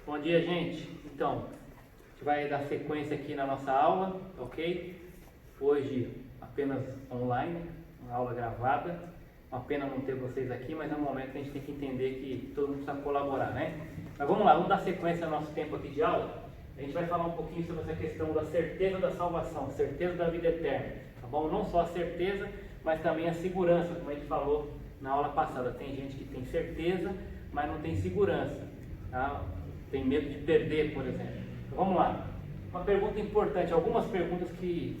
Bom dia, gente. Então, a gente vai dar sequência aqui na nossa aula, ok? Hoje apenas online, uma aula gravada. Uma pena não ter vocês aqui, mas é um momento que a gente tem que entender que todo mundo precisa colaborar, né? Mas vamos lá, vamos dar sequência ao nosso tempo aqui de aula. A gente vai falar um pouquinho sobre essa questão da certeza da salvação, certeza da vida eterna, tá bom? Não só a certeza, mas também a segurança, como a gente falou na aula passada. Tem gente que tem certeza, mas não tem segurança, tá? Tem medo de perder, por exemplo. Então, vamos lá. Uma pergunta importante, algumas perguntas que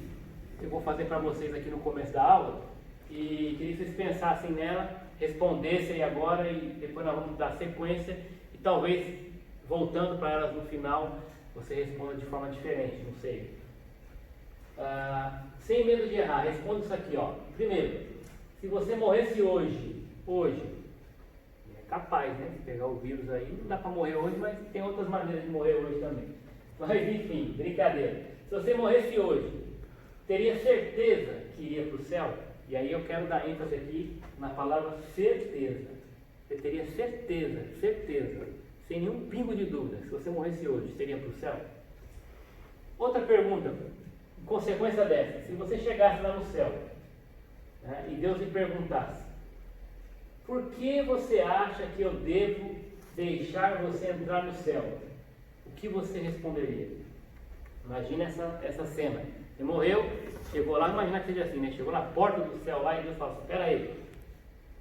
eu vou fazer para vocês aqui no começo da aula e queria que vocês pensassem nela, respondessem agora e depois nós vamos dar sequência e talvez voltando para elas no final você responda de forma diferente, não sei. Sem medo de errar, responda isso aqui, ó. Primeiro, se você morresse hoje, é capaz, né? Se pegar o vírus aí, não dá para morrer hoje, mas tem outras maneiras de morrer hoje também. Mas enfim, brincadeira. Se você morresse hoje, teria certeza que iria para o céu? E aí eu quero dar ênfase aqui na palavra certeza. Você teria certeza, sem nenhum pingo de dúvida, se você morresse hoje, seria para o céu? Outra pergunta, em consequência dessa, se você chegasse lá no céu, né, e Deus lhe perguntasse, por que você acha que eu devo deixar você entrar no céu? O que você responderia? Imagina essa cena. Você morreu, chegou lá, imagina que seja assim, né? Chegou na porta do céu lá e Deus fala assim, espera aí,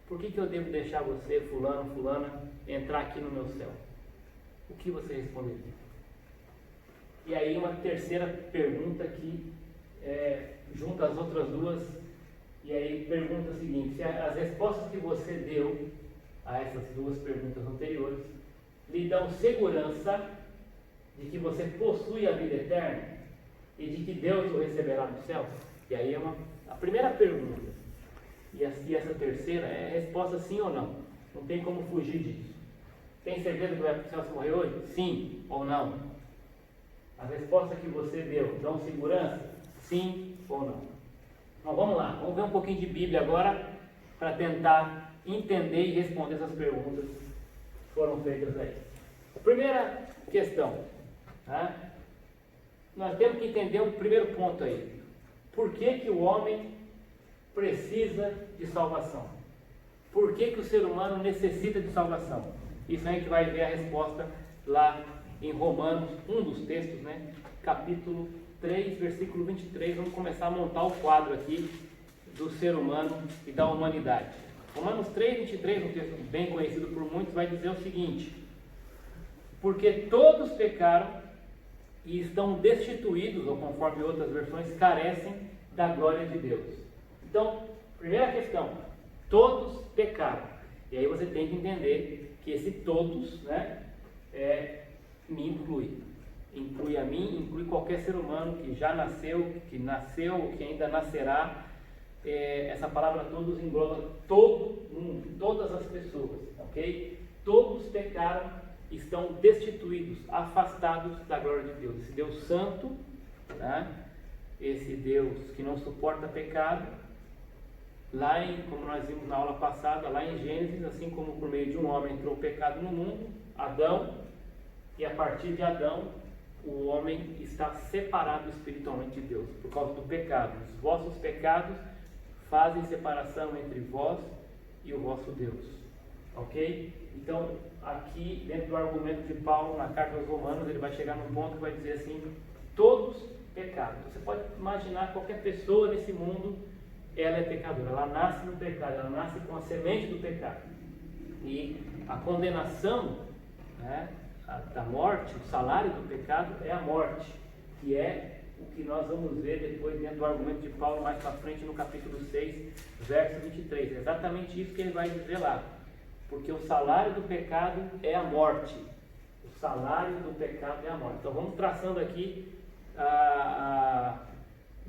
por que eu devo deixar você, fulana, entrar aqui no meu céu? O que você responderia? E aí uma terceira pergunta que junta as outras duas, e aí pergunta o seguinte, se as respostas que você deu a essas duas perguntas anteriores lhe dão segurança de que você possui a vida eterna e de que Deus o receberá no céu? E aí a primeira pergunta, e essa terceira é a resposta sim ou não. Não tem como fugir disso. Tem certeza que vai para o céu se morrer hoje? Sim ou não? As respostas que você deu dão segurança? Sim ou não? Então vamos lá, vamos ver um pouquinho de Bíblia agora para tentar entender e responder essas perguntas que foram feitas aí. A primeira questão, tá? Nós temos que entender o primeiro ponto aí. Por que o homem precisa de salvação? Por que o ser humano necessita de salvação? Isso a gente vai ver a resposta lá em Romanos, um dos textos, né? Capítulo 3, versículo 23. Vamos começar a montar o quadro aqui do ser humano e da humanidade. Romanos 3, 23, um texto bem conhecido por muitos, vai dizer o seguinte: porque todos pecaram e estão destituídos, ou conforme outras versões, carecem da glória de Deus. Então, primeira questão, todos pecaram. E aí você tem que entender que esse todos, né, me inclui a mim, inclui qualquer ser humano que já nasceu, que ainda nascerá. Essa palavra todos engloba todo mundo, todas as pessoas, ok? Todos pecaram, estão destituídos, afastados da glória de Deus. Esse Deus santo, né? Esse Deus que não suporta pecado, como nós vimos na aula passada, lá em Gênesis, assim como por meio de um homem entrou o pecado no mundo, Adão, e a partir de Adão, o homem está separado espiritualmente de Deus, por causa do pecado. Os vossos pecados fazem separação entre vós e o vosso Deus, ok? Então, aqui dentro do argumento de Paulo, na carta aos Romanos, ele vai chegar num ponto que vai dizer assim, todos pecados. Você pode imaginar qualquer pessoa nesse mundo, ela é pecadora, ela nasce no pecado, ela nasce com a semente do pecado. E a condenação, né, da morte, o salário do pecado é a morte, que é o que nós vamos ver depois dentro do argumento de Paulo mais para frente no capítulo 6, verso 23. É exatamente isso que ele vai dizer lá. Porque o salário do pecado é a morte. O salário do pecado é a morte. Então vamos traçando aqui,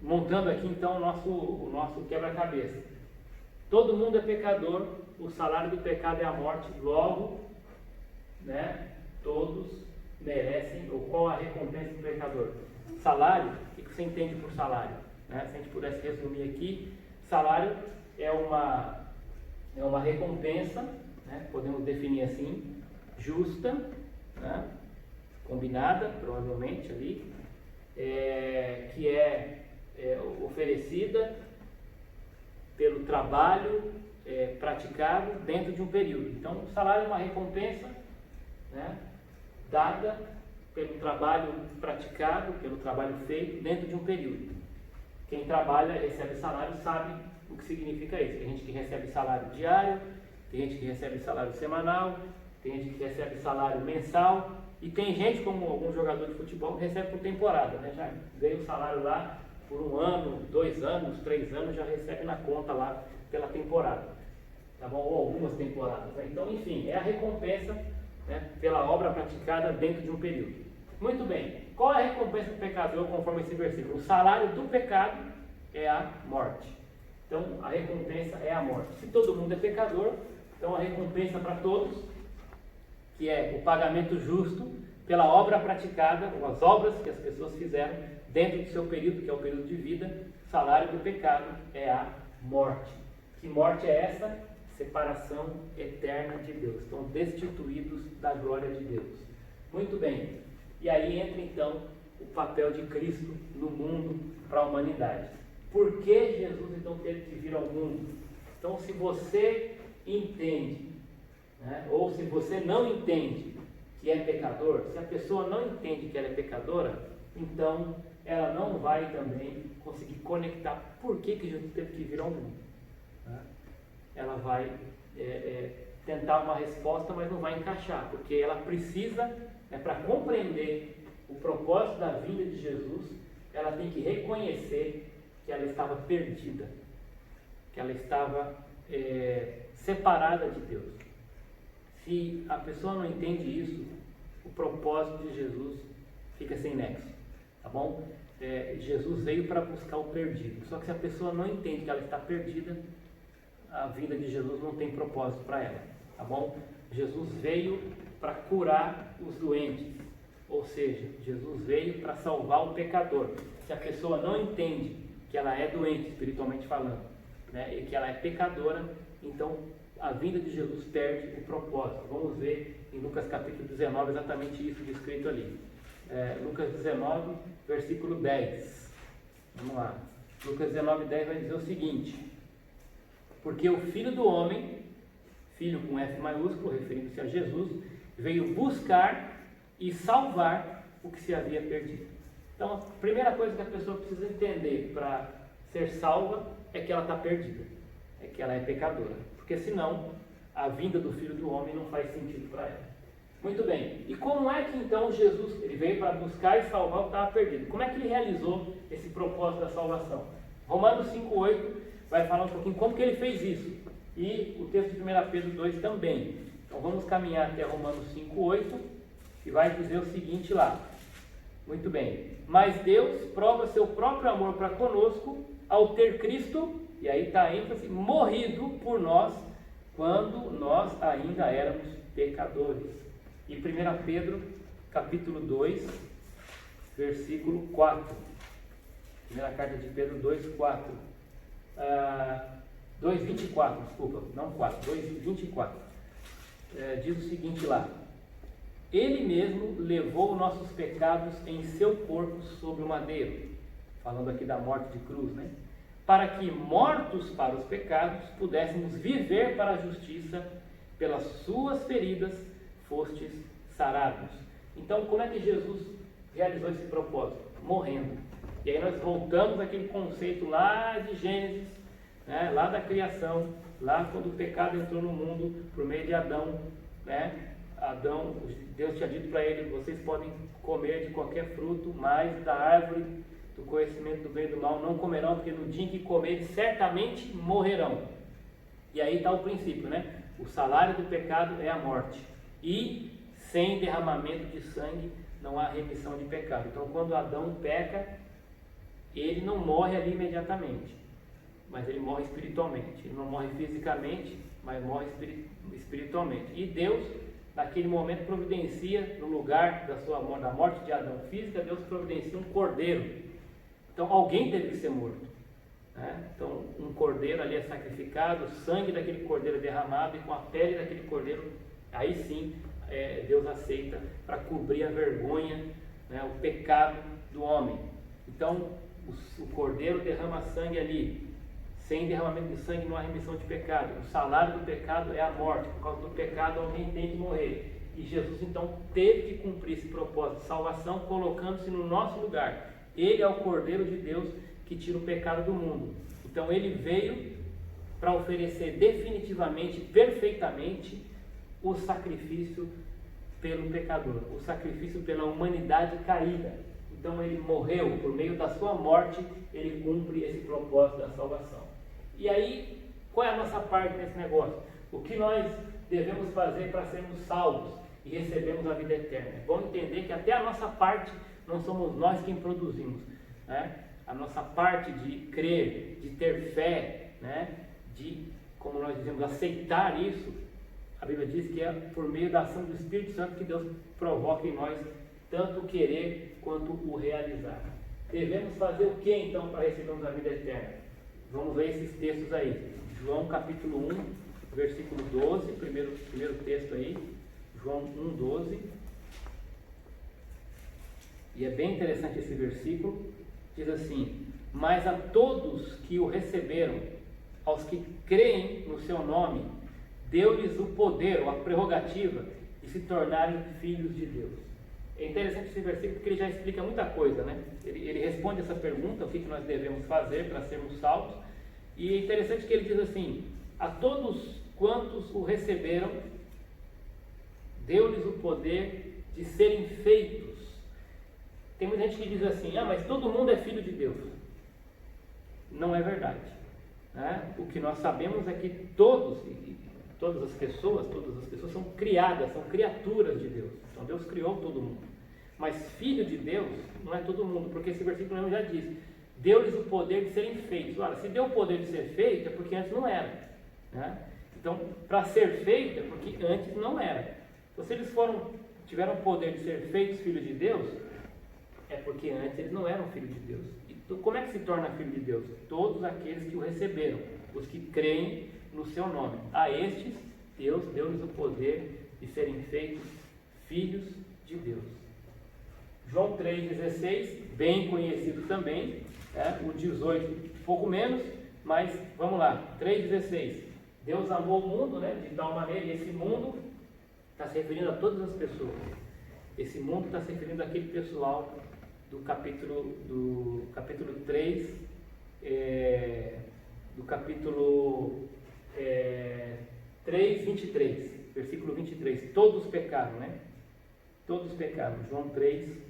montando aqui então o nosso quebra-cabeça. Todo mundo é pecador, o salário do pecado é a morte, logo, né, todos merecem, ou qual a recompensa do pecador? Salário, o que você entende por salário? Né? Se a gente pudesse resumir aqui, salário é uma recompensa, né? Podemos definir assim, justa, né? combinada, provavelmente ali, que é oferecida pelo trabalho praticado dentro de um período. Então, o salário é uma recompensa, né, dada pelo trabalho praticado, pelo trabalho feito dentro de um período. Quem trabalha, recebe salário, sabe o que significa isso. Tem gente que recebe salário diário, tem gente que recebe salário semanal, tem gente que recebe salário mensal, e tem gente, como alguns jogadores de futebol, que recebe por temporada, né? Já ganha o salário lá por 1 ano, 2 anos, 3 anos, já recebe na conta lá pela temporada, tá bom? Ou algumas temporadas, né? Então, enfim, é a recompensa, né, pela obra praticada dentro de um período. Muito bem, qual é a recompensa do pecador conforme esse versículo? O salário do pecado é a morte. Então, a recompensa é a morte. Se todo mundo é pecador, então a recompensa para todos, que é o pagamento justo pela obra praticada, ou as obras que as pessoas fizeram dentro do seu período, que é o período de vida, o salário do pecado é a morte. Que morte é essa? Separação eterna de Deus. Estão destituídos da glória de Deus. Muito bem. E aí entra então o papel de Cristo no mundo para a humanidade. Por que Jesus então teve que vir ao mundo? Então, se você entende, né, ou se você não entende que é pecador, se a pessoa não entende que ela é pecadora, então ela não vai também conseguir conectar por que Jesus teve que vir ao mundo. Né? Ela vai tentar uma resposta, mas não vai encaixar, porque ela precisa, para compreender o propósito da vinda de Jesus, ela tem que reconhecer que ela estava perdida, que ela estava separada de Deus. Se a pessoa não entende isso, o propósito de Jesus fica sem nexo, tá bom? Jesus veio para buscar o perdido, só que se a pessoa não entende que ela está perdida, a vinda de Jesus não tem propósito para ela, tá bom? Jesus veio para curar os doentes, ou seja, Jesus veio para salvar o pecador. Se a pessoa não entende que ela é doente, espiritualmente falando, né, e que ela é pecadora, então a vinda de Jesus perde o propósito. Vamos ver em Lucas capítulo 19 exatamente isso descrito ali. Lucas 19, versículo 10. Vamos lá. Lucas 19, 10 vai dizer o seguinte: porque o Filho do Homem, Filho com F maiúsculo, referindo-se a Jesus, veio buscar e salvar o que se havia perdido. Então, a primeira coisa que a pessoa precisa entender para ser salva é que ela está perdida, é que ela é pecadora, porque senão a vinda do Filho do Homem não faz sentido para ela. Muito bem, e como é que então Jesus, ele veio para buscar e salvar o que estava perdido? Como é que ele realizou esse propósito da salvação? Romanos 5,8 vai falar um pouquinho como que ele fez isso, e o texto de 1 Pedro 2 também. Então vamos caminhar até Romanos 5,8, e vai dizer o seguinte lá. Muito bem, mas Deus prova seu próprio amor para conosco ao ter Cristo, e aí está a ênfase, morrido por nós quando nós ainda éramos pecadores. E 1 Pedro capítulo 2, versículo 4. Primeira carta de Pedro 2, 4. 2,24, desculpa, não 4, 2,24. Diz o seguinte lá: Ele mesmo levou nossos pecados em seu corpo sobre o madeiro, falando aqui da morte de cruz, né? Para que, mortos para os pecados, pudéssemos viver para a justiça, pelas suas feridas fostes sarados. Então, como é que Jesus realizou esse propósito? Morrendo. E aí nós voltamos àquele conceito lá de Gênesis, né? Lá da criação, lá quando o pecado entrou no mundo por meio de Adão, né? Adão, Deus tinha dito para ele: vocês podem comer de qualquer fruto, mas da árvore do conhecimento do bem e do mal não comerão, porque no dia em que comerem certamente morrerão. E aí está o princípio, né? O salário do pecado é a morte, e sem derramamento de sangue não há remissão de pecado. Então, quando Adão peca, ele não morre ali imediatamente, mas ele morre espiritualmente. Ele não morre fisicamente, mas morre espiritualmente. E Deus, naquele momento, providencia, no lugar da morte de Adão física, Deus providencia um cordeiro. Então, alguém teve que ser morto, né? Então, um cordeiro ali é sacrificado, o sangue daquele cordeiro é derramado, e com a pele daquele cordeiro, aí sim, Deus aceita para cobrir a vergonha, né, o pecado do homem. Então, o cordeiro derrama sangue ali. Sem derramamento de sangue não há remissão de pecado. O salário do pecado é a morte. Por causa do pecado alguém tem que morrer. E Jesus então teve que cumprir esse propósito de salvação, colocando-se no nosso lugar. Ele é o Cordeiro de Deus que tira o pecado do mundo. Então ele veio para oferecer definitivamente, perfeitamente, o sacrifício pelo pecador, o sacrifício pela humanidade caída. Então ele morreu, por meio da sua morte, ele cumpre esse propósito da salvação. E aí, qual é a nossa parte nesse negócio? O que nós devemos fazer para sermos salvos e recebermos a vida eterna? É bom entender que até a nossa parte não somos nós quem produzimos, né? A nossa parte de crer, de ter fé, né? De, como nós dizemos, aceitar isso, a Bíblia diz que é por meio da ação do Espírito Santo que Deus provoca em nós tanto o querer quanto o realizar. Devemos fazer o que então para recebermos a vida eterna? Vamos ver esses textos aí. João capítulo 1, versículo 12, primeiro texto aí, João 1, 12. E é bem interessante esse versículo. Diz assim: mas a todos que o receberam, aos que creem no seu nome, deu-lhes o poder, ou a prerrogativa, de se tornarem filhos de Deus. É interessante esse versículo porque ele já explica muita coisa, né? Ele responde essa pergunta, o que nós devemos fazer para sermos salvos. E é interessante que ele diz assim: a todos quantos o receberam, deu-lhes o poder de serem feitos. Tem muita gente que diz assim: mas todo mundo é filho de Deus. Não é verdade, né? O que nós sabemos é que todas as pessoas são criadas, são criaturas de Deus. Então Deus criou todo mundo. Mas filho de Deus não é todo mundo, porque esse versículo mesmo já diz: deu-lhes o poder de serem feitos. Olha, se deu o poder de ser feito, é porque antes não era, né? Então, para ser feito, é porque antes não era. Então, se eles tiveram o poder de ser feitos filhos de Deus, é porque antes eles não eram filhos de Deus. E como é que se torna filho de Deus? Todos aqueles que o receberam, os que creem no seu nome. A estes, Deus deu-lhes o poder de serem feitos filhos de Deus. João 3,16, bem conhecido também, o 18, pouco menos, mas vamos lá, 3,16. Deus amou o mundo, né, de tal maneira, e esse mundo está se referindo a todas as pessoas. Esse mundo está se referindo àquele pessoal do capítulo 3, do capítulo 3, 23, versículo 23. Todos pecaram, né? Todos pecaram. João 3,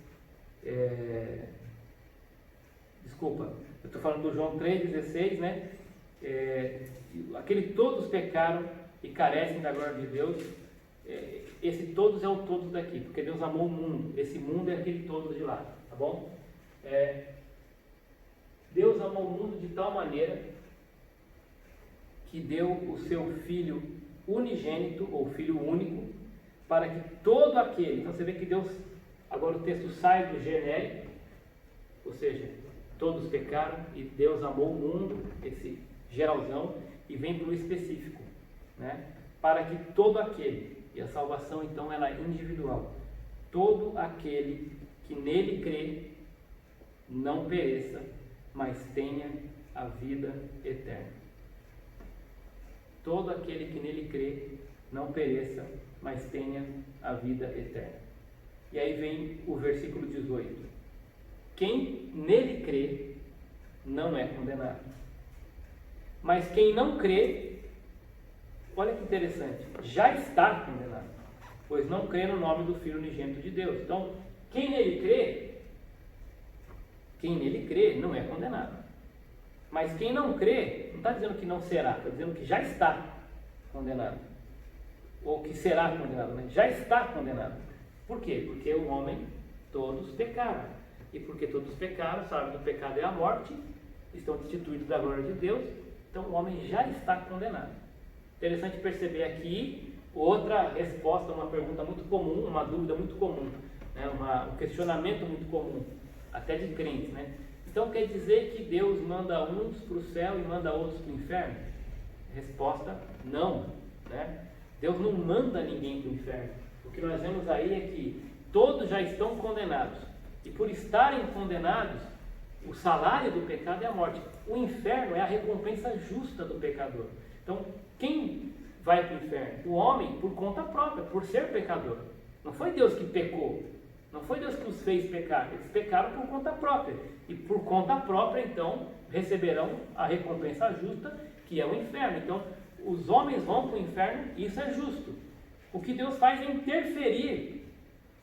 desculpa, eu estou falando do João 3,16, né? Aquele todos pecaram e carecem da glória de Deus. Esse todos é o todos daqui, porque Deus amou o mundo. Esse mundo é aquele todos de lá, tá bom? Deus amou o mundo de tal maneira que deu o seu Filho unigênito, ou Filho único, para que todo aquele... Então você vê que Deus... Agora o texto sai do genérico, ou seja, todos pecaram e Deus amou o mundo, esse geralzão, e vem para o específico, né? Para que todo aquele, e a salvação então ela é individual, todo aquele que nele crê não pereça, mas tenha a vida eterna. Todo aquele que nele crê não pereça, mas tenha a vida eterna. E aí vem o versículo 18. Quem nele crê não é condenado. Mas quem não crê, olha que interessante, já está condenado, pois não crê no nome do Filho unigênito de Deus. Então, quem nele crê não é condenado. Mas quem não crê, não está dizendo que não será, está dizendo que já está condenado. Ou que será condenado, né? Já está condenado. Por quê? Porque o homem, todos pecaram. E porque todos pecaram, sabem que o pecado é a morte, estão destituídos da glória de Deus, então o homem já está condenado. Interessante perceber aqui outra resposta a uma pergunta muito comum, uma dúvida muito comum, né? Um questionamento muito comum, até de crentes, né? Então quer dizer que Deus manda uns para o céu e manda outros para o inferno? Resposta, não, né? Deus não manda ninguém para o inferno. O que nós vemos aí é que todos já estão condenados. E por estarem condenados, o salário do pecado é a morte. O inferno é a recompensa justa do pecador. Então, quem vai para o inferno? O homem, por conta própria, por ser pecador. Não foi Deus que pecou. Não foi Deus que os fez pecar. Eles pecaram por conta própria. E por conta própria, então, receberão a recompensa justa, que é o inferno. Então, os homens vão para o inferno e isso é justo. O que Deus faz é interferir,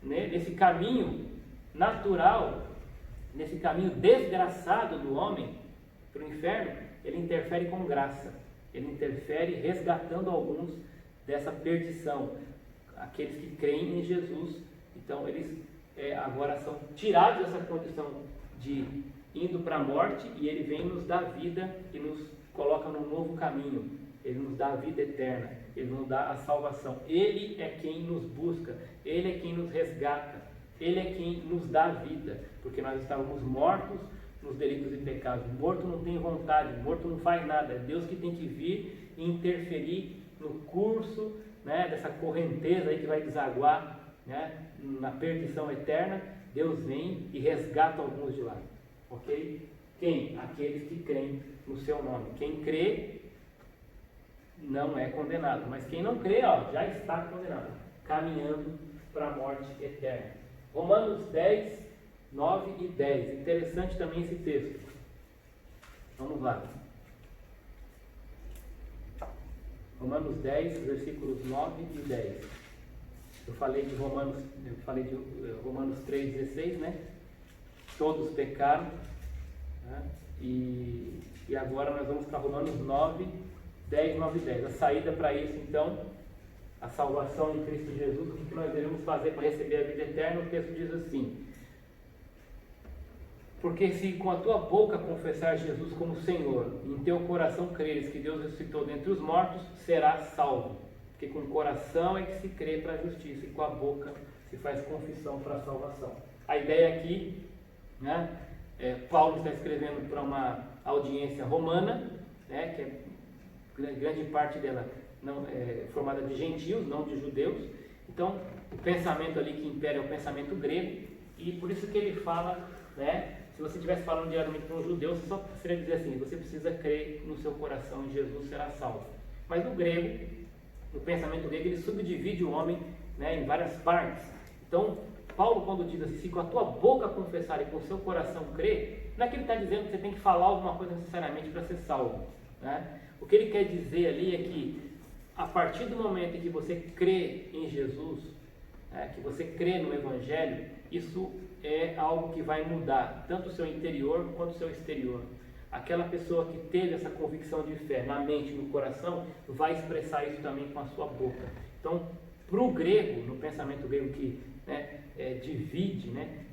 né, nesse caminho natural, nesse caminho desgraçado do homem para o inferno. Ele interfere com graça. Ele interfere resgatando alguns dessa perdição. Aqueles que creem em Jesus. Então, eles agora são tirados dessa condição de indo para a morte, e ele vem nos dar vida e nos coloca num novo caminho. Ele nos dá a vida eterna, ele nos dá a salvação. Ele é quem nos busca, ele é quem nos resgata, ele é quem nos dá vida, porque nós estávamos mortos nos delitos e pecados. Morto não tem vontade, morto não faz nada. É Deus que tem que vir e interferir no curso, né, dessa correnteza aí que vai desaguar, né, na perdição eterna. Deus vem e resgata alguns de lá, ok? Quem? Aqueles que creem no seu nome. Quem crê não é condenado, mas quem não crê, já está condenado, caminhando para a morte eterna. Romanos 10, 9 e 10. Interessante também esse texto. Vamos lá. Romanos 10, versículos 9 e 10. Eu falei de Romanos 3,16, né? Todos pecaram, né? E agora nós vamos para Romanos 9, 10, 9 e 10. A saída para isso, então, a salvação em Cristo Jesus. O que nós devemos fazer para receber a vida eterna? O texto diz assim: porque se com a tua boca confessar Jesus como Senhor, e em teu coração creres que Deus ressuscitou dentre os mortos, serás salvo. Porque com o coração é que se crê para a justiça, e com a boca se faz confissão para a salvação. A ideia aqui, né, Paulo está escrevendo para uma audiência romana, né, que é grande parte dela não, formada de gentios, não de judeus. Então, o pensamento ali que impera é o pensamento grego, e por isso que ele fala, né, se você estivesse falando diretamente com um judeu, você só seria dizer assim: você precisa crer no seu coração e Jesus será salvo. Mas no grego, no pensamento grego, ele subdivide o homem, né, em várias partes. Então, Paulo, quando diz assim: se com a tua boca confessar e com o seu coração crer, não é que ele está dizendo que você tem que falar alguma coisa necessariamente para ser salvo, né? O que ele quer dizer ali é que, a partir do momento em que você crê em Jesus, que você crê no Evangelho, isso é algo que vai mudar tanto o seu interior quanto o seu exterior. Aquela pessoa que teve essa convicção de fé na mente e no coração vai expressar isso também com a sua boca. Então, para o grego, no pensamento grego que, né, divide, né,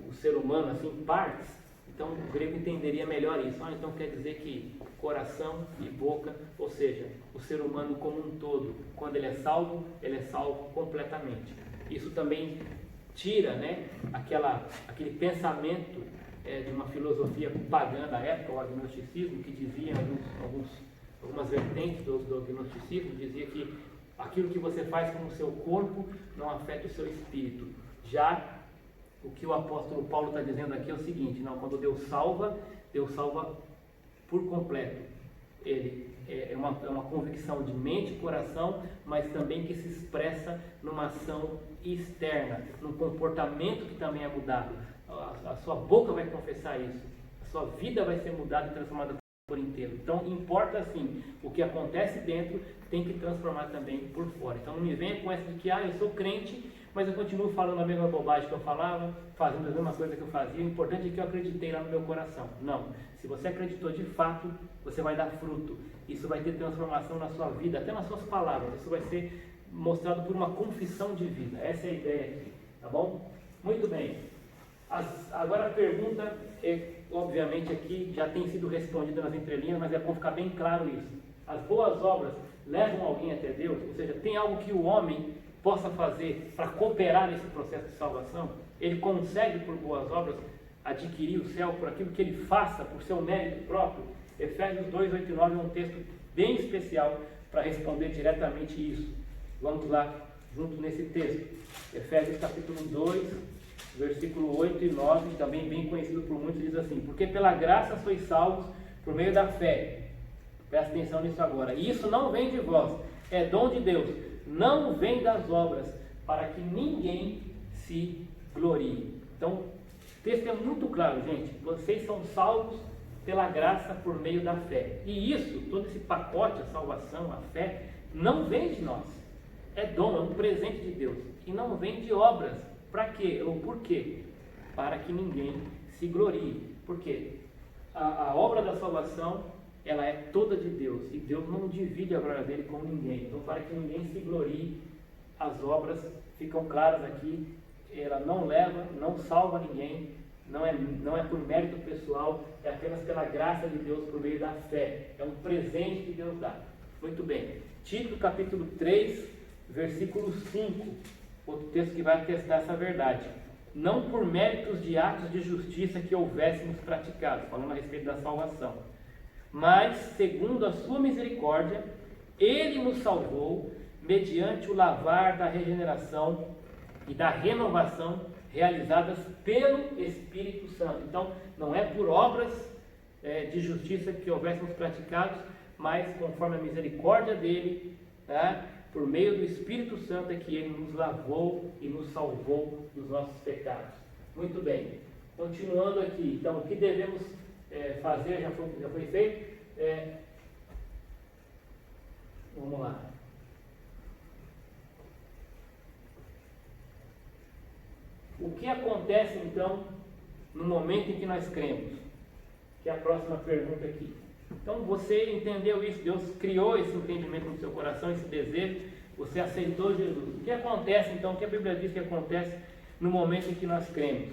o ser humano assim, em partes, então o grego entenderia melhor isso. Então quer dizer que coração e boca, ou seja, o ser humano como um todo, quando ele é salvo completamente. Isso também tira, né, aquele pensamento de uma filosofia pagã da época, o agnosticismo, que dizia, algumas vertentes do agnosticismo, dizia que aquilo que você faz com o seu corpo não afeta o seu espírito. Já o que o apóstolo Paulo está dizendo aqui é o seguinte: não, quando Deus salva por completo. Ele é uma convicção de mente e coração, mas também que se expressa numa ação externa, num comportamento que também é mudado. A sua boca vai confessar isso, a sua vida vai ser mudada e transformada por inteiro. Então importa assim, o que acontece dentro tem que transformar também por fora. Então não me venha com essa de que eu sou crente, mas eu continuo falando a mesma bobagem que eu falava, fazendo a mesma coisa que eu fazia. O importante é que eu acreditei lá no meu coração. Não, se você acreditou de fato, você vai dar fruto. Isso vai ter transformação na sua vida, até nas suas palavras. Isso vai ser mostrado por uma confissão de vida. Essa é a ideia aqui, tá bom? Muito bem. Agora a pergunta, obviamente aqui já tem sido respondida nas entrelinhas, mas é bom ficar bem claro isso. As boas obras levam alguém até Deus? Ou seja, tem algo que o homem possa fazer para cooperar nesse processo de salvação? Ele consegue, por boas obras, adquirir o céu por aquilo que ele faça, por seu mérito próprio? Efésios 2, 8 e 9 é um texto bem especial para responder diretamente isso. Vamos lá. juntos nesse texto. Efésios capítulo 2, versículo 8 e 9, também bem conhecido por muitos, diz assim: porque pela graça sois salvos por meio da fé. Presta atenção nisso agora. E isso não vem de vós, é dom de Deus, não vem das obras, para que ninguém se glorie. Então, o texto é muito claro, gente. Vocês são salvos pela graça por meio da fé. E isso, todo esse pacote, a salvação, a fé, não vem de nós. É dom, é um presente de Deus. E não vem de obras. Para quê? Ou por quê? Para que ninguém se glorie. Por quê? A obra da salvação, ela é toda de Deus. E Deus não divide a glória dele com ninguém. Então, para que ninguém se glorie, as obras ficam claras aqui. Ela não leva, não salva ninguém. Não é por mérito pessoal, é apenas pela graça de Deus por meio da fé. É um presente que Deus dá. Muito bem. Tito capítulo 3, versículo 5. Outro texto que vai atestar essa verdade. Não por méritos de atos de justiça que houvéssemos praticado, falando a respeito da salvação, mas segundo a sua misericórdia, Ele nos salvou mediante o lavar da regeneração e da renovação realizadas pelo Espírito Santo. Então, não é por obras de justiça que houvéssemos praticado, mas conforme a misericórdia dele, tá? Por meio do Espírito Santo é que ele nos lavou e nos salvou dos nossos pecados. Muito bem. Continuando aqui, então, o que devemos fazer já foi feito? Vamos lá. O que acontece então no momento em que nós cremos? Que é a próxima pergunta aqui. Então você entendeu isso, Deus criou esse entendimento no seu coração, esse desejo, você aceitou Jesus. O que acontece então, o que a Bíblia diz que acontece no momento em que nós cremos?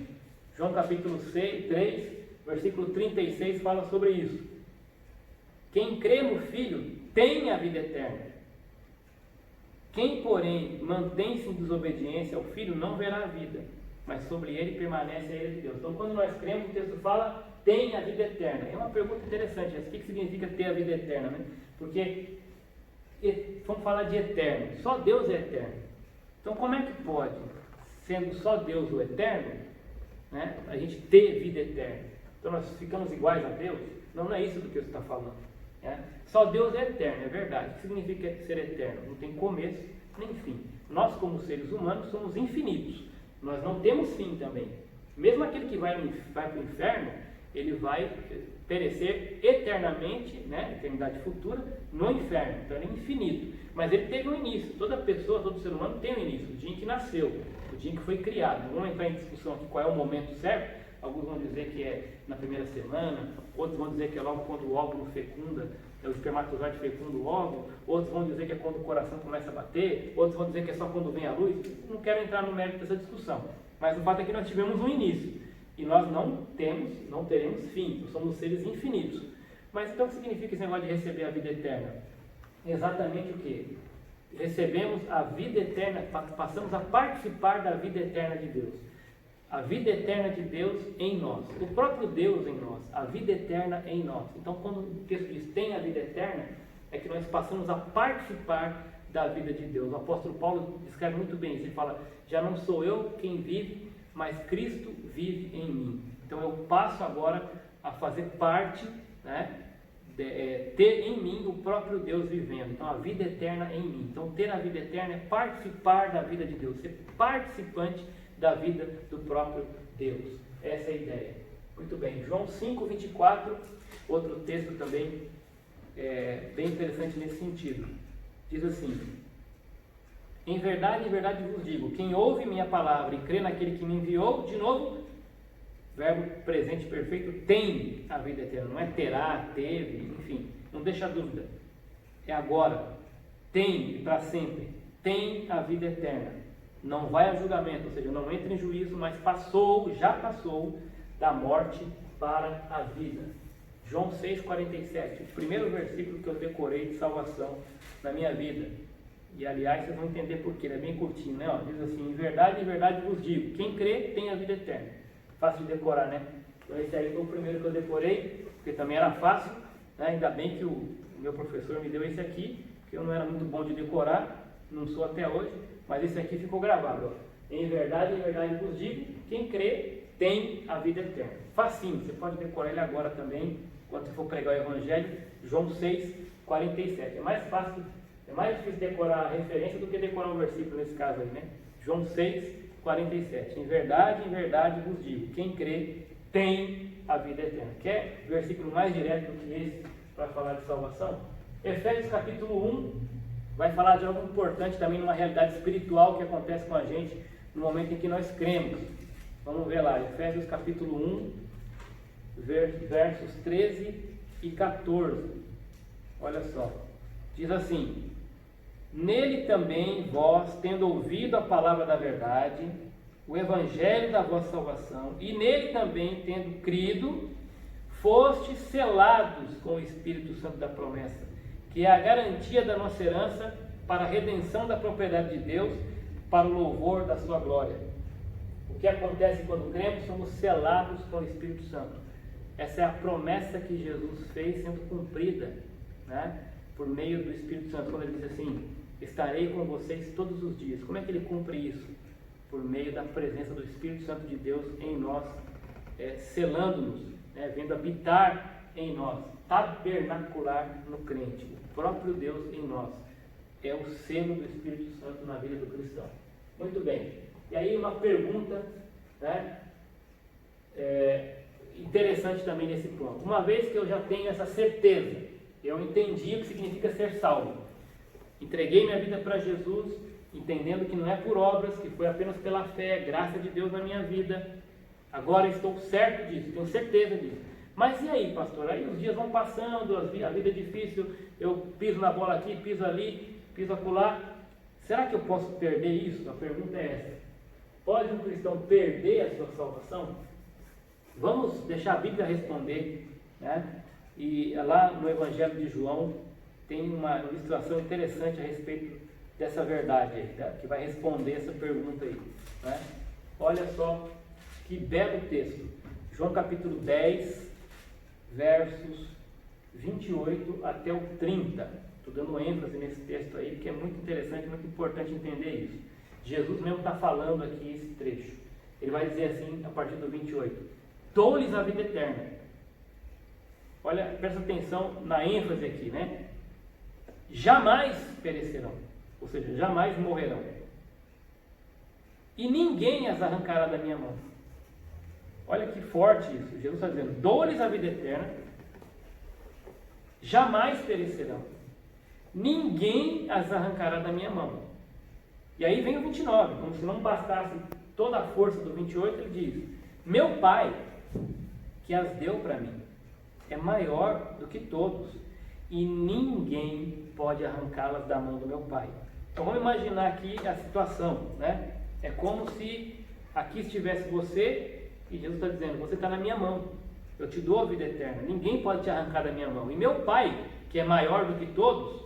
João capítulo 3, versículo 36 fala sobre isso. Quem crê no Filho tem a vida eterna. Quem, porém, mantém-se em desobediência ao Filho não verá a vida, mas sobre ele permanece a ira de Deus. Então, quando nós cremos, o texto fala, tem a vida eterna. É uma pergunta interessante, o que significa ter a vida eterna, né? Porque, vamos falar de eterno, só Deus é eterno. Então, como é que pode, sendo só Deus o eterno, né, a gente ter vida eterna? Então, nós ficamos iguais a Deus? Não é isso do que eu estou falando. Né? Só Deus é eterno, é verdade. O que significa ser eterno? Não tem começo nem fim. Nós, como seres humanos, somos infinitos. Nós não temos fim também. Mesmo aquele que vai para o inferno, ele vai perecer eternamente, né, eternidade futura, no inferno. Então ele é infinito. Mas ele teve um início. Toda pessoa, todo ser humano tem um início. O dia em que nasceu, o dia em que foi criado. Não vamos entrar em discussão aqui qual é o momento certo. Alguns vão dizer que é na primeira semana, outros vão dizer que é logo quando o óvulo fecunda, o espermatozoide fecunda o óvulo, outros vão dizer que é quando o coração começa a bater, outros vão dizer que é só quando vem a luz. Não quero entrar no mérito dessa discussão, mas o fato é que nós tivemos um início e nós não teremos fim, nós somos seres infinitos. Mas então o que significa esse negócio de receber a vida eterna? Exatamente o que? Recebemos a vida eterna, passamos a participar da vida eterna de Deus. A vida eterna de Deus em nós, o próprio Deus em nós, a vida eterna em nós. Então, quando o texto diz tem a vida eterna, é que nós passamos a participar da vida de Deus. O apóstolo Paulo descreve muito bem isso. Ele fala, já não sou eu quem vive, mas Cristo vive em mim. Então, eu passo agora a fazer parte, né, ter em mim o próprio Deus vivendo. Então, a vida eterna em mim. Então, ter a vida eterna é participar da vida de Deus, ser participante da vida do próprio Deus. Essa é a ideia. Muito bem. João 5:24, outro texto também bem interessante nesse sentido. Diz assim, em verdade vos digo, quem ouve minha palavra e crê naquele que me enviou, de novo, verbo presente perfeito, tem a vida eterna. Não é terá, teve, enfim, não deixa dúvida. É agora. Tem para sempre. Tem a vida eterna. Não vai a julgamento, ou seja, não entra em juízo, mas já passou da morte para a vida. João 6,47, o primeiro versículo que eu decorei de salvação na minha vida. E aliás, vocês vão entender por quê, ele é bem curtinho, né? Ó, diz assim, em verdade vos digo, quem crê tem a vida eterna. Fácil de decorar, né? Então esse aí foi o primeiro que eu decorei, porque também era fácil, né? Ainda bem que o meu professor me deu esse aqui, porque eu não era muito bom de decorar, não sou até hoje. Mas esse aqui ficou gravado, ó. Em verdade vos digo, quem crê tem a vida eterna. Facinho, você pode decorar ele agora também, quando você for pregar o Evangelho, João 6, 47. É mais fácil, é mais difícil decorar a referência do que decorar o versículo nesse caso aí, né? João 6, 47. Em verdade vos digo, quem crê tem a vida eterna. Quer versículo mais direto do que esse para falar de salvação? Efésios capítulo 1 vai falar de algo importante também, numa realidade espiritual que acontece com a gente no momento em que nós cremos. Vamos ver lá, Efésios capítulo 1, versos 13 e 14. Olha só, diz assim: nele também vós, tendo ouvido a palavra da verdade, o evangelho da vossa salvação, e nele também, tendo crido, fostes selados com o Espírito Santo da promessa, que é a garantia da nossa herança para a redenção da propriedade de Deus, para o louvor da sua glória. O que acontece quando cremos? Somos selados com o Espírito Santo. Essa é a promessa que Jesus fez sendo cumprida, né, por meio do Espírito Santo, quando ele diz assim: estarei com vocês todos os dias. Como é que ele cumpre isso? Por meio da presença do Espírito Santo de Deus em nós, selando-nos, vindo habitar em nós, tabernacular no crente, o próprio Deus em nós. É o selo do Espírito Santo na vida do cristão. Muito bem. E aí uma pergunta, né, interessante também nesse ponto. Uma vez que eu já tenho essa certeza, eu entendi o que significa ser salvo, entreguei minha vida para Jesus, entendendo que não é por obras, que foi apenas pela fé, graça de Deus na minha vida. Agora estou certo disso, tenho certeza disso. Mas e aí, pastor? Aí os dias vão passando, a vida é difícil, eu piso na bola aqui, piso ali, piso acolá. Será que eu posso perder isso? A pergunta é essa. Pode um cristão perder a sua salvação? Vamos deixar a Bíblia responder, né? E lá no Evangelho de João tem uma ilustração interessante a respeito dessa verdade aí, tá? Que vai responder essa pergunta aí, né? Olha só que belo texto. João capítulo 10, versos 28 até o 30. Estou dando ênfase nesse texto aí, porque é muito interessante, muito importante entender isso. Jesus mesmo está falando aqui esse trecho. Ele vai dizer assim, a partir do 28: dou-lhes a vida eterna. Olha, presta atenção na ênfase aqui, né? Jamais perecerão, ou seja, jamais morrerão, e ninguém as arrancará da minha mão. Olha que forte isso. Jesus está dizendo: dou-lhes a vida eterna, jamais perecerão, ninguém as arrancará da minha mão. E aí vem o 29, como se não bastasse toda a força do 28, ele diz: meu Pai, que as deu para mim, é maior do que todos, e ninguém pode arrancá-las da mão do meu Pai. Então vamos imaginar aqui a situação, né? É como se aqui estivesse você, e Jesus está dizendo: você está na minha mão, eu te dou a vida eterna, ninguém pode te arrancar da minha mão. E meu Pai, que é maior do que todos,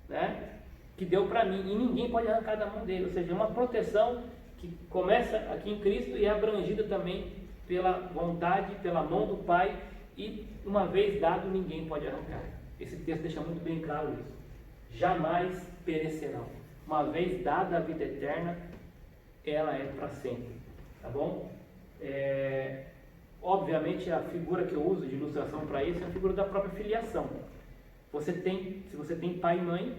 né, que deu para mim, e ninguém pode arrancar da mão dele. Ou seja, é uma proteção que começa aqui em Cristo e é abrangida também pela vontade, pela mão do Pai, e uma vez dado, ninguém pode arrancar. Esse texto deixa muito bem claro isso. Jamais perecerão. Uma vez dada a vida eterna, ela é para sempre. Tá bom? Obviamente a figura que eu uso de ilustração para isso é a figura da própria filiação. Se você tem pai e mãe,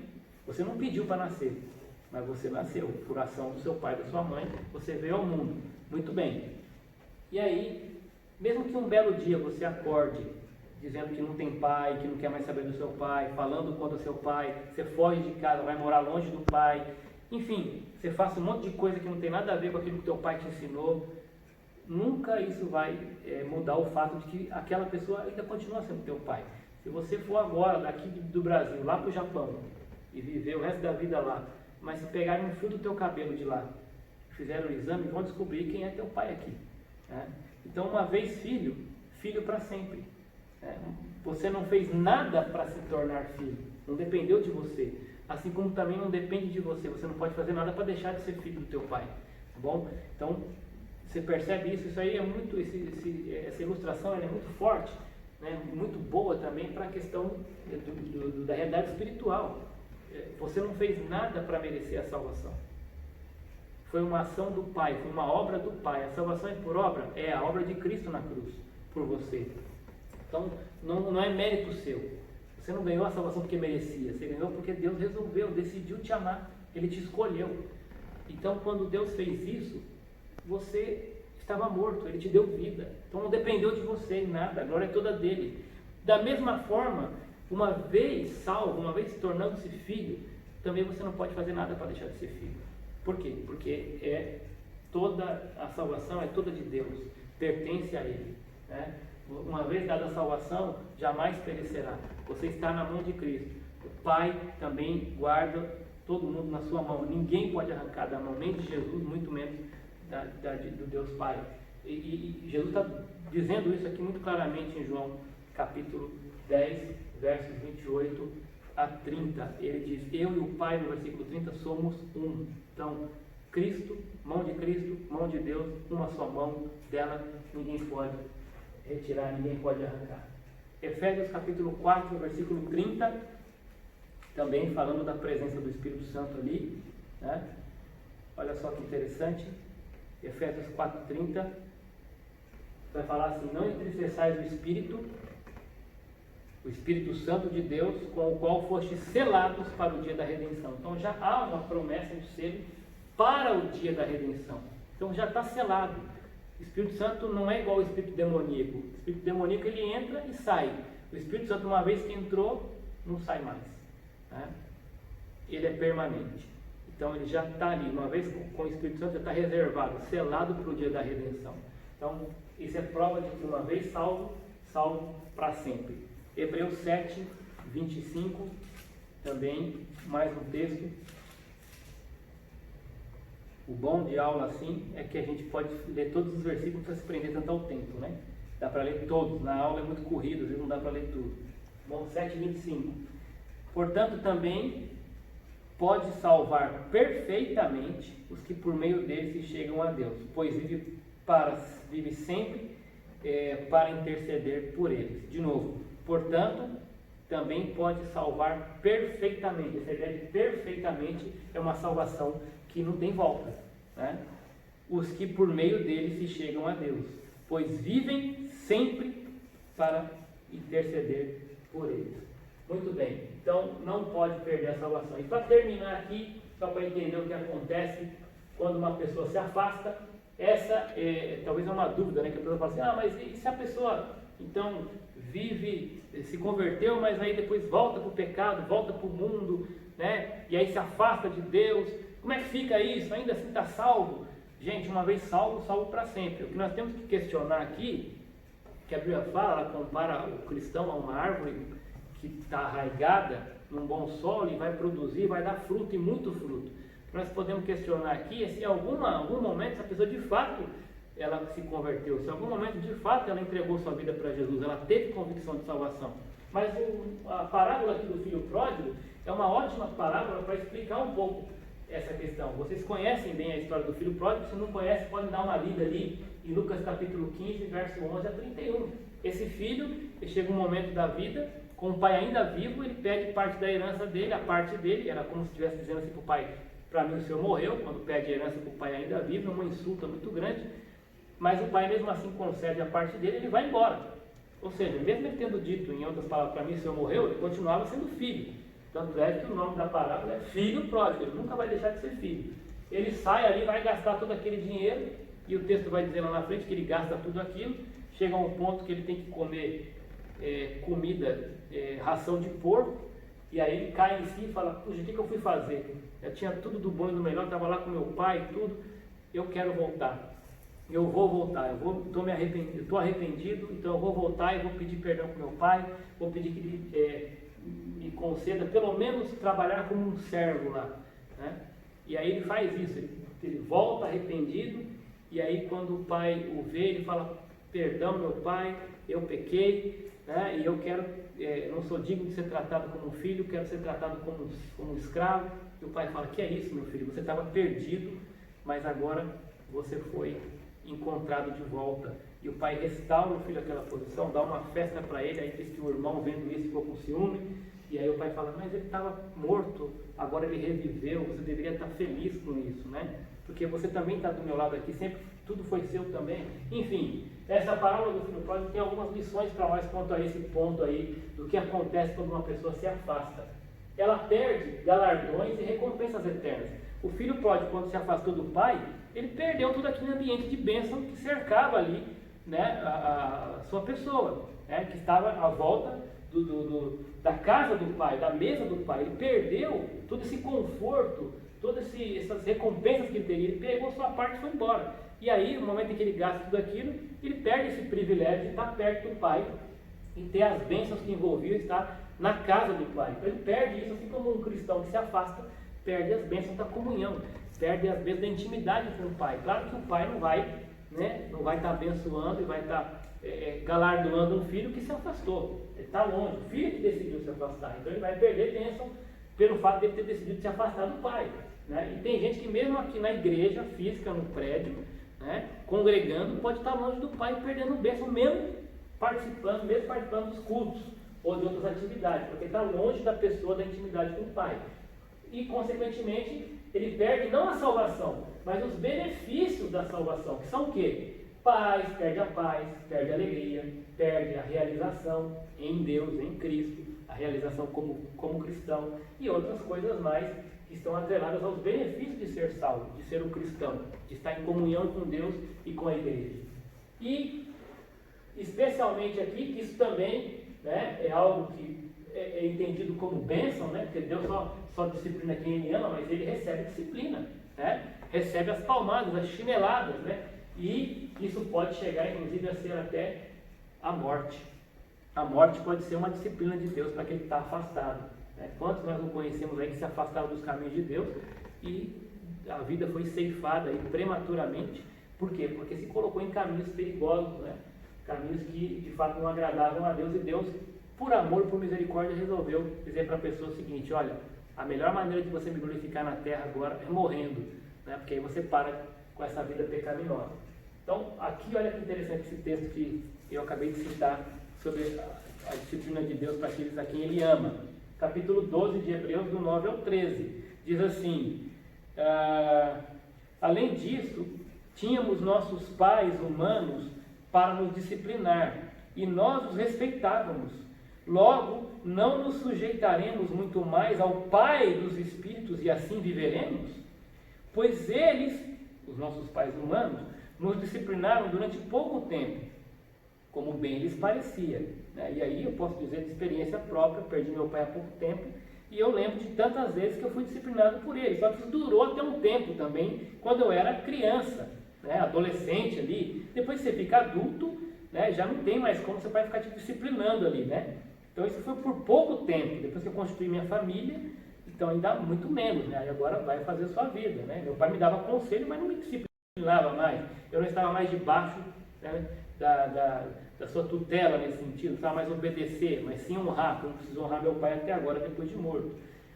você não pediu para nascer, mas você nasceu por ação do seu pai e da sua mãe, você veio ao mundo. Muito bem. E aí, mesmo que um belo dia você acorde dizendo que não tem pai, que não quer mais saber do seu pai, falando contra o seu pai, você foge de casa, vai morar longe do pai, enfim, você faça um monte de coisa que não tem nada a ver com aquilo que teu pai te ensinou, nunca isso vai mudar o fato de que aquela pessoa ainda continua sendo teu pai. Se você for agora daqui do Brasil lá para o Japão e viver o resto da vida lá, mas se pegarem um fio do teu cabelo de lá, fizeram o exame, vão descobrir quem é teu pai aqui, né? Então, uma vez filho, filho para sempre. Você não fez nada para se tornar filho, não dependeu de você, assim como também não depende de você, você não pode fazer nada para deixar de ser filho do teu pai, tá bom? Então, você percebe isso? Isso aí é muito, essa ilustração é muito forte, né? Muito boa também para a questão da realidade espiritual. Você não fez nada para merecer a salvação, foi uma ação do Pai, foi uma obra do Pai. A salvação é por obra? É a obra de Cristo na cruz, por você. Então, não é mérito seu. Você não ganhou a salvação porque merecia, você ganhou porque Deus resolveu, decidiu te amar, Ele te escolheu. Então, quando Deus fez isso, você estava morto, Ele te deu vida. Então, não dependeu de você em nada, a glória é toda dele. Da mesma forma, uma vez salvo, uma vez tornando-se filho, também você não pode fazer nada para deixar de ser filho. Por quê? Porque toda a salvação é toda de Deus, pertence a Ele, né? Uma vez dada a salvação, jamais perecerá. Você está na mão de Cristo. O Pai também guarda todo mundo na sua mão. Ninguém pode arrancar da mão, nem de Jesus, muito menos do Deus Pai. E Jesus está dizendo isso aqui muito claramente em João capítulo 10, versos 28 a 30. Ele diz: eu e o Pai, no versículo 30, somos um. Então, Cristo, mão de Deus, uma só mão, dela ninguém pode retirar, ninguém pode arrancar. Efésios capítulo 4, versículo 30, também falando da presença do Espírito Santo ali, né? Olha só que interessante, Efésios 4, 30, vai falar assim: não entristeçais o Espírito Santo de Deus, com o qual fostes selados para o dia da redenção. Então já há uma promessa de selo para o dia da redenção. Então já está selado. O Espírito Santo não é igual ao Espírito demoníaco. O Espírito demoníaco ele entra e sai. O Espírito Santo, uma vez que entrou, não sai mais, né? Ele é permanente. Então ele já está ali, uma vez com o Espírito Santo, já está reservado, selado para o dia da redenção. Então isso é prova de que uma vez salvo, salvo para sempre. Hebreus 7, 25, também mais um texto. O bom de aula assim é que a gente pode ler todos os versículos, não precisa se prender tanto ao tempo, né? Dá para ler todos, na aula é muito corrido, às vezes não dá para ler tudo. Bom, 7, 25. Portanto, também pode salvar perfeitamente os que por meio dele se chegam a Deus, pois vive sempre para interceder por eles. De novo, portanto, também pode salvar perfeitamente. Essa ideia de perfeitamente é uma salvação que não tem volta, né? Os que por meio dele se chegam a Deus, pois vivem sempre para interceder por eles. Muito bem, então não pode perder a salvação. E para terminar aqui, só para entender o que acontece quando uma pessoa se afasta, essa talvez é uma dúvida, né? Que a pessoa fala assim: mas e se a pessoa então vive, se converteu, mas aí depois volta para o pecado, volta para o mundo, né? E aí se afasta de Deus, como é que fica isso? Ainda assim está salvo? Gente, uma vez salvo, salvo para sempre. O que nós temos que questionar aqui, que a Bíblia fala, ela compara o cristão a uma árvore que está arraigada num bom solo e vai produzir, vai dar fruto e muito fruto. O que nós podemos questionar aqui é se em algum momento essa pessoa de fato ela se converteu, se em algum momento de fato ela entregou sua vida para Jesus, ela teve convicção de salvação. Mas a parábola aqui do filho pródigo é uma ótima parábola para explicar um pouco essa questão. Vocês conhecem bem a história do filho pródigo, se não conhecem, podem dar uma lida ali em Lucas capítulo 15, verso 11 a 31. Esse filho, ele chega um momento da vida, com o pai ainda vivo, ele pede parte da herança dele, a parte dele, era como se estivesse dizendo assim para o pai: para mim o senhor morreu, quando pede a herança para o pai ainda vivo, é uma insulta muito grande, mas o pai mesmo assim concede a parte dele, ele vai embora. Ou seja, mesmo ele tendo dito, em outras palavras, para mim o senhor morreu, ele continuava sendo filho. Tanto é que o nome da parábola é filho pródigo, ele nunca vai deixar de ser filho. Ele sai ali, vai gastar todo aquele dinheiro, e o texto vai dizer lá na frente que ele gasta tudo aquilo, chega a um ponto que ele tem que comer comida, ração de porco, e aí ele cai em si e fala: puxa, o que eu fui fazer? Eu tinha tudo do bom e do melhor, estava lá com meu pai e tudo, eu quero voltar. Eu vou voltar, estou arrependido, então eu vou voltar e vou pedir perdão para meu pai, vou pedir que ele me conceda pelo menos trabalhar como um servo lá, né? E aí ele faz isso, ele volta arrependido, e aí quando o pai o vê, ele fala: perdão meu pai, eu pequei, né? E eu quero, não sou digno de ser tratado como um filho, quero ser tratado como um escravo. E o pai fala: que é isso meu filho, você estava perdido, mas agora você foi encontrado de volta. E o pai restaura o filho àquela posição, dá uma festa para ele. Aí diz que o irmão, vendo isso, ficou com ciúme, e aí o pai fala: mas ele estava morto, agora ele reviveu, você deveria estar feliz com isso, né? porque você também está do meu lado aqui, sempre tudo foi seu também. Enfim, essa parábola do filho pródigo tem algumas lições para nós quanto a esse ponto aí, do que acontece quando uma pessoa se afasta. Ela perde galardões e recompensas eternas. O filho pródigo, quando se afastou do pai, ele perdeu todo aquele ambiente de bênção que cercava ali, né, a sua pessoa, né, que estava à volta da casa do pai, da mesa do pai. Ele perdeu todo esse conforto, todas essas recompensas que ele teria. Ele pegou sua parte e foi embora. E aí, no momento em que ele gasta tudo aquilo, ele perde esse privilégio de estar perto do pai e ter as bênçãos que envolviam estar na casa do pai. Então ele perde isso, assim como um cristão que se afasta, perde as bênçãos da comunhão, perde as bênçãos da intimidade com o pai. Claro que o pai não vai estar abençoando e vai estar galardoando um filho que se afastou. Ele está longe, o filho que decidiu se afastar. Então ele vai perder bênção pelo fato de ele ter decidido se afastar do pai. Né? E tem gente que mesmo aqui na igreja física, no prédio, né, congregando, pode estar longe do pai e perdendo bênção, mesmo participando dos cultos ou de outras atividades, porque está longe da pessoa, da intimidade com o pai. E, consequentemente, ele perde não a salvação, mas os benefícios da salvação, que são o quê? Paz, perde a alegria, perde a realização em Deus, em Cristo, a realização como cristão e outras coisas mais que estão atreladas aos benefícios de ser salvo, de ser um cristão, de estar em comunhão com Deus e com a igreja. E, especialmente aqui, que isso também, né, é algo que é entendido como bênção, né, porque Deus só disciplina quem Ele ama, mas Ele recebe disciplina, né, recebe as palmadas, as chineladas, né, e isso pode chegar, inclusive, a ser até a morte. A morte pode ser uma disciplina de Deus para quem está afastado. Né? Quantos nós não conhecemos aí que se afastaram dos caminhos de Deus e a vida foi ceifada aí prematuramente? Por quê? Porque se colocou em caminhos perigosos, né? Caminhos que de fato não agradavam a Deus, e Deus, por amor, por misericórdia, resolveu dizer para a pessoa o seguinte: olha, a melhor maneira de você me glorificar na terra agora é morrendo, né? Porque aí você para com essa vida pecaminosa. Então, aqui olha que interessante esse texto que eu acabei de citar sobre a disciplina de Deus para aqueles a quem Ele ama. Capítulo 12 de Hebreus, do 9 ao 13, diz assim: além disso, tínhamos nossos pais humanos para nos disciplinar, e nós os respeitávamos. Logo, não nos sujeitaremos muito mais ao Pai dos Espíritos e assim viveremos? Pois eles, os nossos pais humanos, nos disciplinaram durante pouco tempo, como bem lhes parecia. Né? E aí eu posso dizer de experiência própria, perdi meu pai há pouco tempo, e eu lembro de tantas vezes que eu fui disciplinado por ele. Só que isso durou até um tempo também, quando eu era criança, né? Adolescente ali. Depois que você fica adulto, né? Já não tem mais como seu pai ficar te disciplinando ali, né? Então isso foi por pouco tempo. Depois que eu constituí minha família, então ainda muito menos, né? Aí agora vai fazer a sua vida, né? Meu pai me dava conselho, mas não me disciplinava mais. Eu não estava mais debaixo, né, da sua tutela nesse sentido, não estava mais obedecer, mas sim honrar, porque eu não preciso honrar meu pai até agora, depois de morto.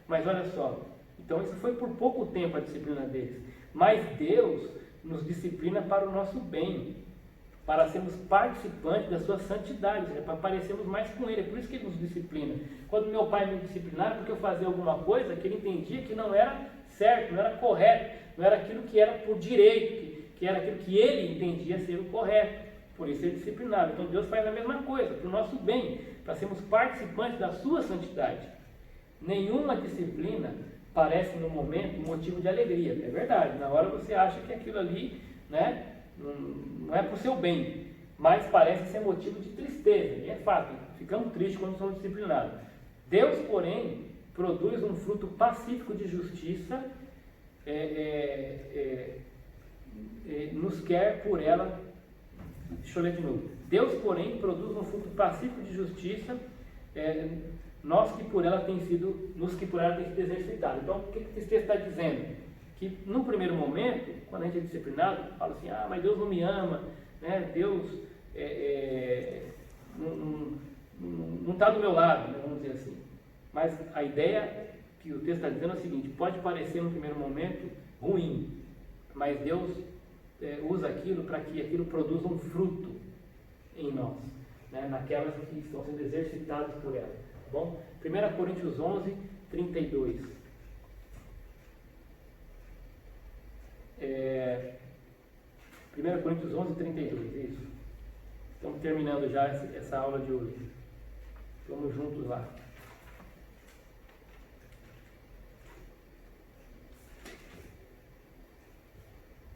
Mas olha só, então isso foi por pouco tempo a disciplina deles. Mas Deus nos disciplina para o nosso bem, para sermos participantes da sua santidade, para parecermos mais com Ele. É por isso que Ele nos disciplina. Quando meu pai me disciplinava, porque eu fazia alguma coisa que ele entendia que não era certo, não era correto, não era aquilo que era por direito, que era aquilo que ele entendia ser o correto. Por isso ele disciplinava. Então Deus faz a mesma coisa, para o nosso bem, para sermos participantes da sua santidade. Nenhuma disciplina parece no momento um motivo de alegria. É verdade, na hora você acha que aquilo ali, né, não é para o seu bem, mas parece ser motivo de tristeza. E é fato, ficamos tristes quando somos disciplinados. Deus, porém, produz um fruto pacífico de justiça, nos quer por ela. Deixa eu ler de novo. Deus, porém, produz um fruto pacífico de justiça, nos que por ela tem sido exercitados. Então, o que esse texto está dizendo? Que no primeiro momento, quando a gente é disciplinado, fala assim: mas Deus não me ama, né? Deus não está do meu lado, né? Vamos dizer assim. Mas a ideia que o texto está dizendo é o seguinte: pode parecer no primeiro momento ruim, mas Deus usa aquilo para que aquilo produza um fruto em nós, né? Naquelas que estão sendo exercitadas por ela. Tá bom? 1 Coríntios 11, 32. 1 Coríntios 11, 32, isso. Estamos terminando já essa aula de hoje. Vamos juntos lá.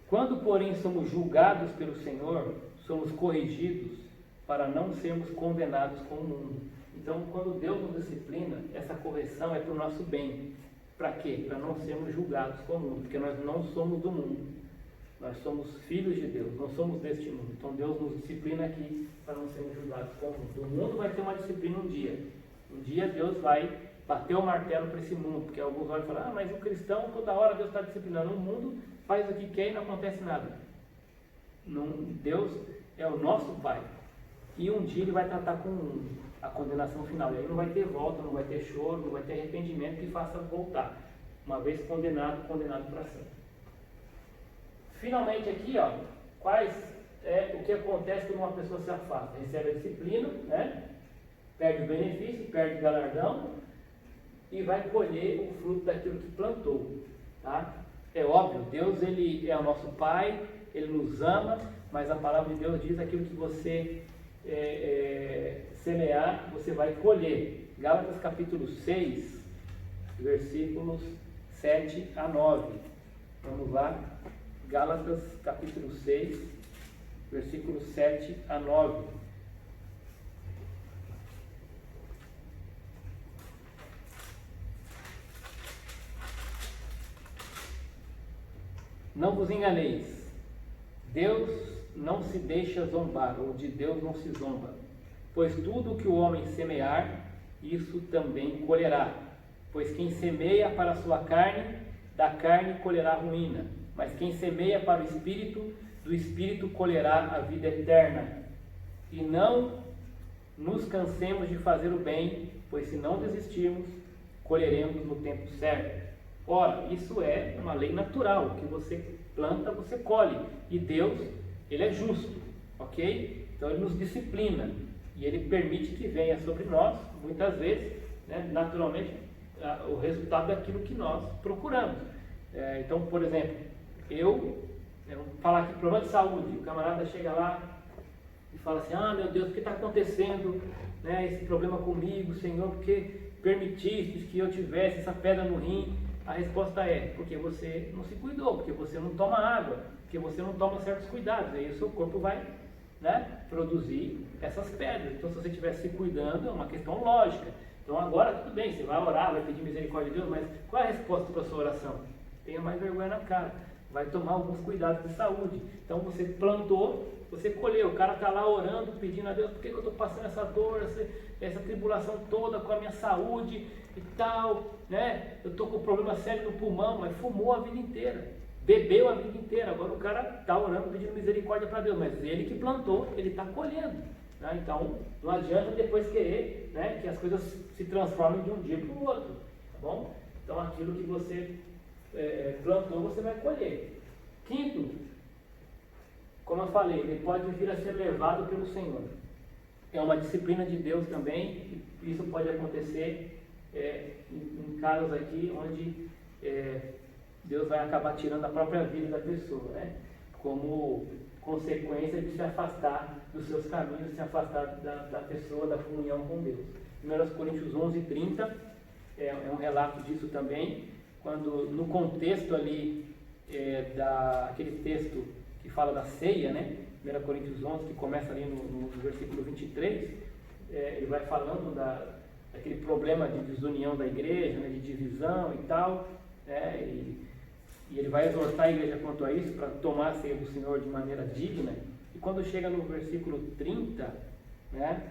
Quando, porém, somos julgados pelo Senhor, somos corrigidos para não sermos condenados com o mundo. Então, quando Deus nos disciplina, essa correção é para o nosso bem. Para quê? Para não sermos julgados com o mundo, porque nós não somos do mundo. Nós somos filhos de Deus, não somos deste mundo. Então Deus nos disciplina aqui para não sermos julgados com o mundo. O mundo vai ter uma disciplina um dia. Um dia Deus vai bater o martelo para esse mundo, porque alguns olham e falam, mas o cristão toda hora Deus está disciplinando. O mundo faz o que quer e não acontece nada. Não, Deus é o nosso Pai. E um dia Ele vai tratar com o mundo, a condenação final. E aí não vai ter volta, não vai ter choro, não vai ter arrependimento que faça voltar. Uma vez condenado para sempre. Finalmente aqui, o que acontece quando uma pessoa se afasta? Recebe a disciplina, né? Perde o benefício, perde o galardão e vai colher o fruto daquilo que plantou. Tá? É óbvio, Deus ele é o nosso Pai, Ele nos ama, mas a palavra de Deus diz aquilo que você semear, você vai colher. Gálatas capítulo 6, versículos 7 a 9. Vamos lá. Gálatas capítulo 6, versículos 7 a 9. Não vos enganeis, Deus não se deixa zombar, ou de Deus não se zomba, pois tudo o que o homem semear, isso também colherá. Pois quem semeia para a sua carne, da carne colherá ruína. Mas quem semeia para o Espírito, do Espírito colherá a vida eterna. E não nos cansemos de fazer o bem, pois se não desistirmos, colheremos no tempo certo. Ora, isso é uma lei natural, o que você planta, você colhe. E Deus, Ele é justo, ok? Então Ele nos disciplina, e Ele permite que venha sobre nós, muitas vezes, né, naturalmente, o resultado daquilo que nós procuramos. Então, por exemplo, eu vou falar aqui, problema de saúde, o camarada chega lá e fala assim, meu Deus, o que está acontecendo, né, esse problema comigo, Senhor, porque permitiste que eu tivesse essa pedra no rim? A resposta é, porque você não se cuidou, porque você não toma água, porque você não toma certos cuidados, aí o seu corpo vai, né, produzir essas pedras. Então, se você estiver se cuidando, é uma questão lógica. Então, agora tudo bem, você vai orar, vai pedir misericórdia de Deus, mas qual é a resposta para a sua oração? Tenha mais vergonha na cara. Vai tomar alguns cuidados de saúde. Então você plantou, você colheu. O cara está lá orando, pedindo a Deus, por que eu estou passando essa dor, essa tribulação toda com a minha saúde e tal, né? Eu estou com um problema sério no pulmão, mas fumou a vida inteira, bebeu a vida inteira. Agora o cara está orando, pedindo misericórdia para Deus, mas ele que plantou, ele está colhendo. Né? Então não adianta depois querer, né, que as coisas se transformem de um dia para o outro, tá bom? Então aquilo que você plantou, você vai colher. Quinto, como eu falei, ele pode vir a ser levado pelo Senhor. É uma disciplina de Deus também, e isso pode acontecer em casos aqui onde Deus vai acabar tirando a própria vida da pessoa, né? Como consequência de se afastar dos seus caminhos, se afastar da pessoa, da comunhão com Deus. 1 Coríntios 11, 30 é um relato disso também. Quando no contexto ali daquele texto que fala da ceia, né? 1 Coríntios 11, que começa ali no versículo 23, ele vai falando daquele problema de desunião da igreja, né? De divisão e tal, né? E ele vai exortar a igreja quanto a isso, para tomar a ceia do Senhor de maneira digna. E quando chega no versículo 30, né?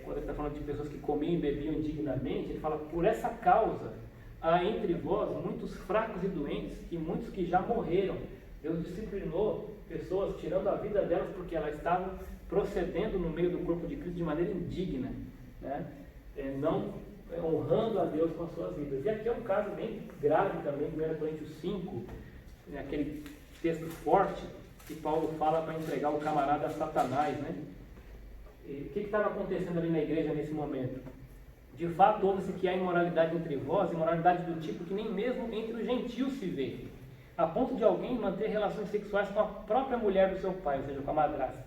Quando ele está falando de pessoas que comiam e bebiam indignamente, ele fala, por essa causa há entre vós muitos fracos e doentes, e muitos que já morreram. Deus disciplinou pessoas, tirando a vida delas, porque elas estavam procedendo no meio do corpo de Cristo de maneira indigna, né? Não honrando a Deus com as suas vidas. E aqui é um caso bem grave também, 1 Coríntios 5, aquele texto forte que Paulo fala para entregar o camarada a Satanás, né? E o que estava acontecendo ali na igreja nesse momento? De fato, ouve-se que há imoralidade entre vós, imoralidade do tipo que nem mesmo entre os gentios se vê. a ponto de alguém manter relações sexuais com a própria mulher do seu pai, ou seja, com a madrasta.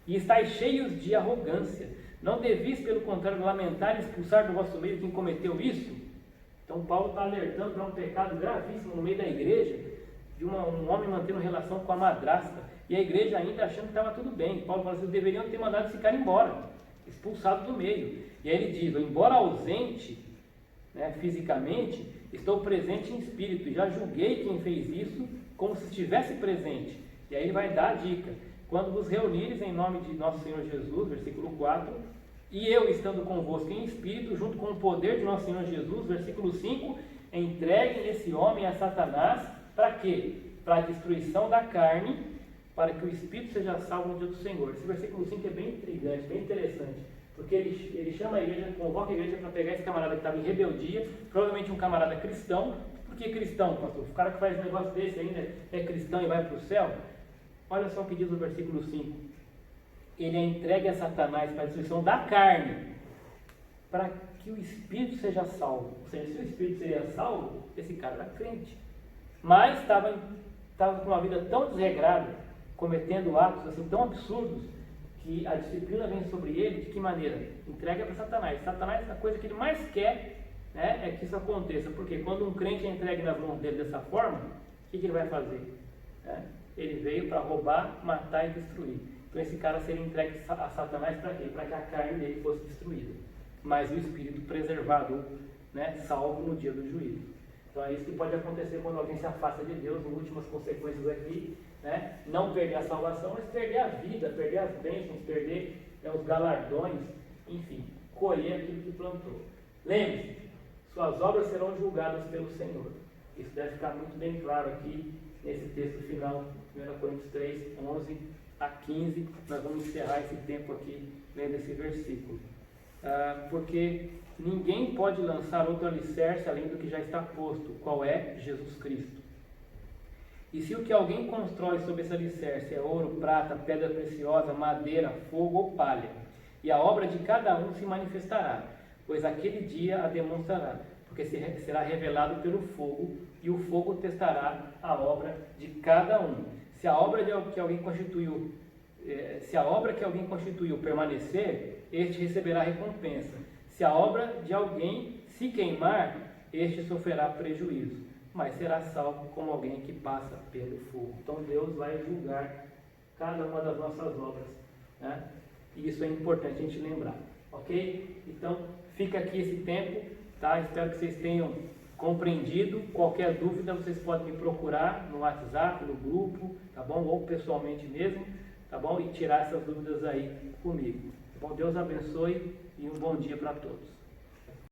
E estáis cheios de arrogância. Não devis, pelo contrário, lamentar e expulsar do vosso meio quem cometeu isso? Então Paulo está alertando para um pecado gravíssimo no meio da igreja, de um homem mantendo relação com a madrasta, e a igreja ainda achando que estava tudo bem. Paulo fala assim, deveriam ter mandado esse cara embora, expulsado do meio. E aí ele diz, embora ausente, né, fisicamente, estou presente em espírito, e já julguei quem fez isso como se estivesse presente. E aí ele vai dar a dica, quando vos reunires em nome de nosso Senhor Jesus, versículo 4, e eu estando convosco em espírito, junto com o poder de nosso Senhor Jesus, versículo 5, entreguem esse homem a Satanás, para quê? Para a destruição da carne, para que o espírito seja salvo no dia do Senhor. Esse versículo 5 é bem intrigante, bem interessante, porque ele chama a igreja, convoca a igreja para pegar esse camarada que estava em rebeldia, provavelmente um camarada cristão. Por que cristão, pastor? O cara que faz um negócio desse ainda é cristão e vai para o céu? Olha só o que diz o versículo 5. Ele é entregue a Satanás para a destruição da carne, para que o espírito seja salvo. Ou seja, se o espírito seria salvo, esse cara era crente. Mas estava com uma vida tão desregrada, cometendo atos assim tão absurdos, que a disciplina vem sobre ele. De que maneira? Entrega para Satanás. Satanás, a coisa que ele mais quer, né, é que isso aconteça. Porque quando um crente é entregue nas mãos dele dessa forma, o que ele vai fazer? Ele veio para roubar, matar e destruir. Então esse cara seria entregue a Satanás para quê? Para que a carne dele fosse destruída, mas o espírito preservado, né, salvo no dia do juízo. Então é isso que pode acontecer quando alguém se afasta de Deus. As últimas consequências aqui, né, não perder a salvação, mas perder a vida, perder as bênçãos, perder os galardões, enfim, colher aquilo que plantou. Lembre-se, suas obras serão julgadas pelo Senhor. Isso deve ficar muito bem claro aqui nesse texto final, 1 Coríntios 3, 11 a 15, nós vamos encerrar esse tempo aqui lendo esse versículo. Porque ninguém pode lançar outro alicerce além do que já está posto, qual é Jesus Cristo. E se o que alguém constrói sobre esse alicerce é ouro, prata, pedra preciosa, madeira, fogo ou palha, e a obra de cada um se manifestará, pois aquele dia a demonstrará, porque será revelado pelo fogo, e o fogo testará a obra de cada um. Se a obra que alguém constituiu permanecer, este receberá recompensa. Se a obra de alguém se queimar, este sofrerá prejuízo, mas será salvo como alguém que passa pelo fogo. Então Deus vai julgar cada uma das nossas obras, né? E isso é importante a gente lembrar, ok? Então fica aqui esse tempo, tá? Espero que vocês tenham compreendido. Qualquer dúvida vocês podem me procurar no WhatsApp, no grupo, tá bom? Ou pessoalmente mesmo, tá bom? E tirar essas dúvidas aí comigo. Tá bom? Deus abençoe e um bom dia para todos.